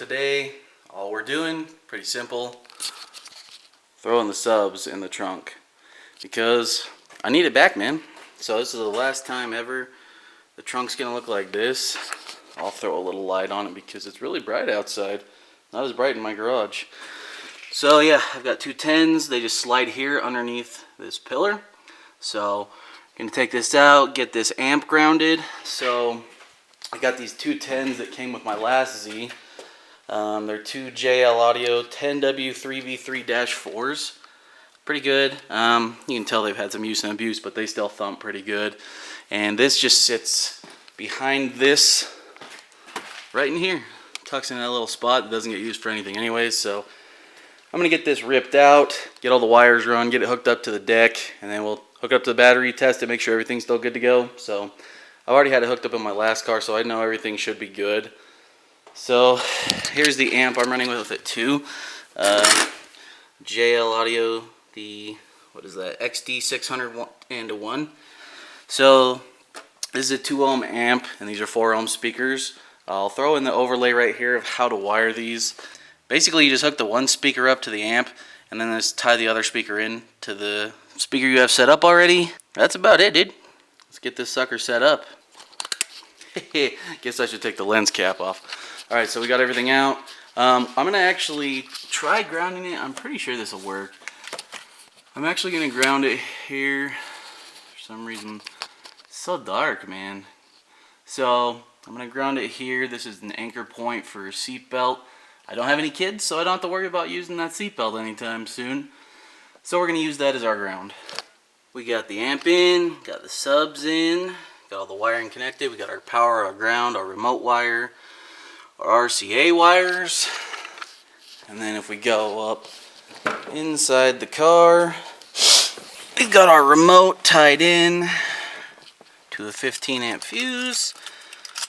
today, all we're doing, pretty simple, throwing the subs in the trunk because I need it back, man. So this is the last time ever the trunk's gonna look like this. I'll throw a little light on it because it's really bright outside. Not as bright in my garage. So yeah, I've got two 10s. They just slide here underneath this pillar. So I'm gonna take this out, get this amp grounded. So I got these two 10s that came with my last Z. They're two JL Audio 10W3V3-4s. Pretty good. You can tell they've had some use and abuse, but they still thump pretty good. And this just sits behind this, right in here. Tucks in that little spot that doesn't get used for anything anyways. So I'm gonna get this ripped out, get all the wires run, get it hooked up to the deck, and then we'll hook it up to the battery, test it, make sure everything's still good to go. So I've already had it hooked up in my last car, so I know everything should be good. So here's the amp I'm running with it too. JL Audio, the, what is that, XD601. So this is a 2 ohm amp, and these are 4 ohm speakers. I'll throw in the overlay right here of how to wire these. Basically, you just hook the one speaker up to the amp, and then just tie the other speaker in to the speaker you have set up already. That's about it, dude. Let's get this sucker set up. Guess I should take the lens cap off. Alright, so we got everything out. I'm going to actually try grounding it. I'm pretty sure this will work. I'm actually going to ground it here. For some reason, it's so dark, man. So I'm going to ground it here. This is an anchor point for a seatbelt. I don't have any kids, so I don't have to worry about using that seatbelt anytime soon. So we're going to use that as our ground. We got the amp in, got the subs in, got all the wiring connected. We got our power, our ground, our remote wire, our RCA wires. And then if we go up inside the car, we've got our remote tied in to a 15 amp fuse.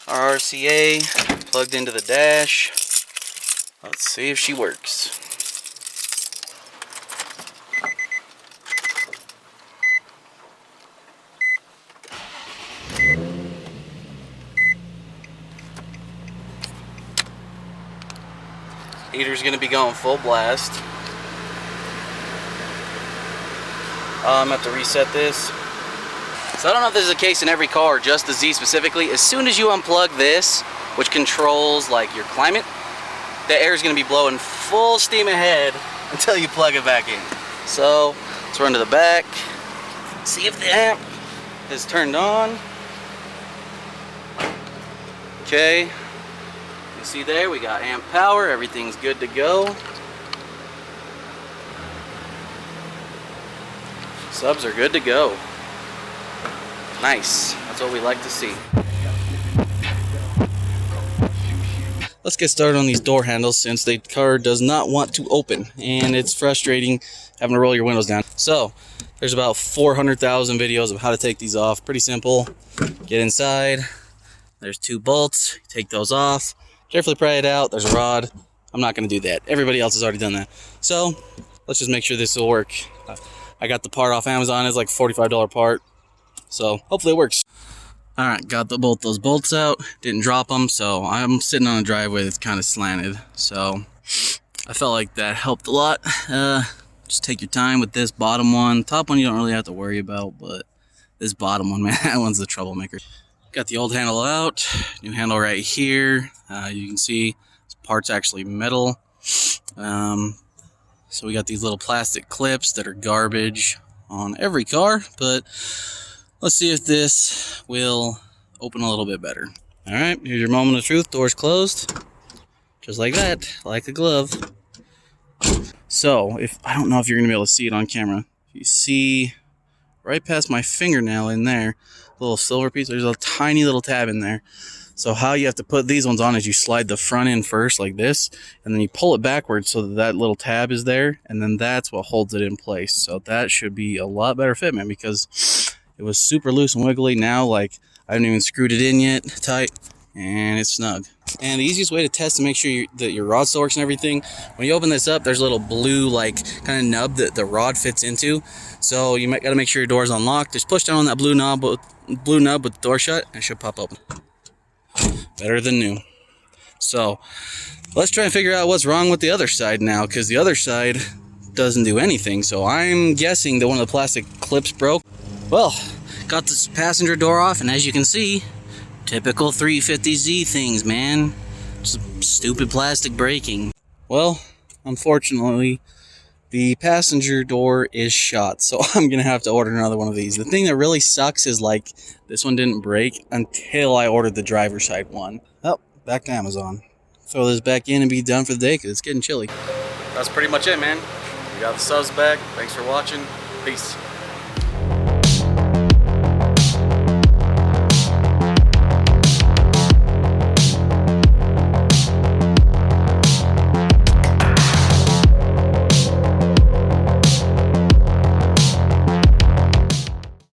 Our RCA plugged into the dash. Let's see if she works. Heater's going to be going full blast. I'm going to have to reset this. So I don't know if this is the case in every car or just the Z specifically. As soon as you unplug this, which controls like your climate, the air is going to be blowing full steam ahead until you plug it back in. So let's run to the back, see if the amp is turned on. Okay, you see there we got amp power, everything's good to go. Subs are good to go. Nice, that's what we like to see. Let's get started on these door handles since the car does not want to open, and it's frustrating having to roll your windows down. So there's about 400,000 videos of how to take these off. Pretty simple. Get inside. There's 2 bolts. Take those off. Carefully pry it out. There's a rod. I'm not going to do that. Everybody else has already done that. So let's just make sure this will work. I got the part off Amazon. It's like a $45 part. So hopefully it works. Alright, got both those bolts out, didn't drop them, so I'm sitting on a driveway that's kind of slanted, so I felt like that helped a lot. Just take your time with this bottom one. Top one you don't really have to worry about, but this bottom one, man, that one's the troublemaker. Got the old handle out, new handle right here. You can see this part's actually metal. So we got these little plastic clips that are garbage on every car, but let's see if this will open a little bit better. Alright, here's your moment of truth. Door's closed. Just like that, like a glove. So, I don't know if you're going to be able to see it on camera. You see right past my fingernail in there, a little silver piece. There's a tiny little tab in there. So how you have to put these ones on is you slide the front in first like this, and then you pull it backwards so that little tab is there, and then that's what holds it in place. So that should be a lot better fit, man, because it was super loose and wiggly. Now, like, I haven't even screwed it in yet tight, and it's snug. And the easiest way to test to make sure that your rod still works and everything, when you open this up, there's a little blue, like, kind of nub that the rod fits into. So you got to make sure your door's unlocked. Just push down on that blue nub with the door shut, and it should pop open. Better than new. So let's try and figure out what's wrong with the other side now, because the other side doesn't do anything. So I'm guessing that one of the plastic clips broke. Well, got this passenger door off, and as you can see, typical 350Z things, man. Just stupid plastic braking. Well, unfortunately, the passenger door is shot, so I'm gonna have to order another one of these. The thing that really sucks is, like, this one didn't break until I ordered the driver's side one. Oh, back to Amazon. Throw this back in and be done for the day, because it's getting chilly. That's pretty much it, man. We got the subs back. Thanks for watching. Peace.